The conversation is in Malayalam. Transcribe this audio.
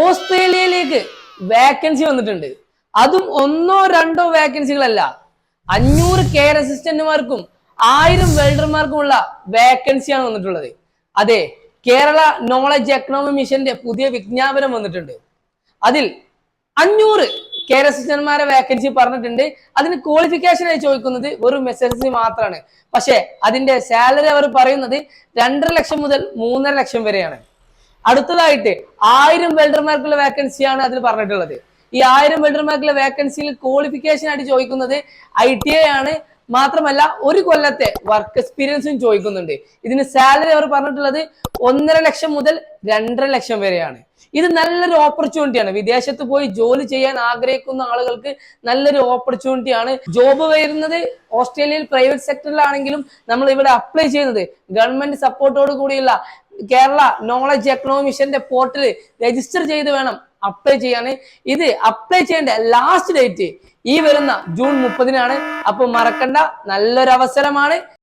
ഓസ്ട്രേലിയയിലേക്ക് വേക്കൻസി വന്നിട്ടുണ്ട്. അതും ഒന്നോ രണ്ടോ വേക്കൻസികളല്ല, 500 കെയർ അസിസ്റ്റന്റുമാർക്കും 1000 വെൽഡർമാർക്കുമുള്ള വേക്കൻസിയാണ് വന്നിട്ടുള്ളത്. അതെ, കേരള നോളജ് എക്കണോമി മിഷന്റെ പുതിയ വിജ്ഞാപനം വന്നിട്ടുണ്ട്. അതിൽ 500 കെയർ അസിസ്റ്റന്റുമാരെ വേക്കൻസി പറഞ്ഞിട്ടുണ്ട്. അതിന് ക്വാളിഫിക്കേഷൻ ആയി ചോദിക്കുന്നത് വെറും SSLC മാത്രമാണ്. പക്ഷെ അതിന്റെ സാലറി അവർ പറയുന്നത് 2.5 ലക്ഷം മുതൽ 3.5 ലക്ഷം വരെയാണ്. അടുത്തതായിട്ട് 1000 വെൽഡർമാർക്കുള്ള വേക്കൻസിയാണ് അതിൽ പറഞ്ഞിട്ടുള്ളത്. ഈ 1000 വെൽഡർമാർക്കുള്ള വേക്കൻസിയിൽ ക്വാളിഫിക്കേഷൻ ആയിട്ട് ചോദിക്കുന്നത് ITI ആണ്. മാത്രമല്ല 1 കൊല്ലത്തെ വർക്ക് എക്സ്പീരിയൻസും ചോദിക്കുന്നുണ്ട്. ഇതിന് സാലറി അവർ പറഞ്ഞിട്ടുള്ളത് 1.5 ലക്ഷം മുതൽ 2.5 ലക്ഷം വരെയാണ്. ഇത് നല്ലൊരു ഓപ്പർച്യൂണിറ്റിയാണ്. വിദേശത്ത് പോയി ജോലി ചെയ്യാൻ ആഗ്രഹിക്കുന്ന ആളുകൾക്ക് നല്ലൊരു ഓപ്പർച്യൂണിറ്റിയാണ്. ജോബ് വരുന്നത് ഓസ്ട്രേലിയയിൽ പ്രൈവറ്റ് സെക്ടറിലാണെങ്കിലും നമ്മൾ ഇവിടെ അപ്ലൈ ചെയ്യുന്നത് ഗവൺമെന്റ് സപ്പോർട്ടോട് കൂടിയുള്ള കേരള നോളജ് എക്കണോമി മിഷന്റെ പോർട്ടൽ രജിസ്റ്റർ ചെയ്ത് വേണം അപ്ലൈ ചെയ്യാൻ. ഇത് അപ്ലൈ ചെയ്യേണ്ട ലാസ്റ്റ് ഡേറ്റ് ഈ വരുന്ന ജൂൺ 30-നാണ്. അപ്പൊ മറക്കണ്ട, നല്ലൊരു അവസരമാണ്.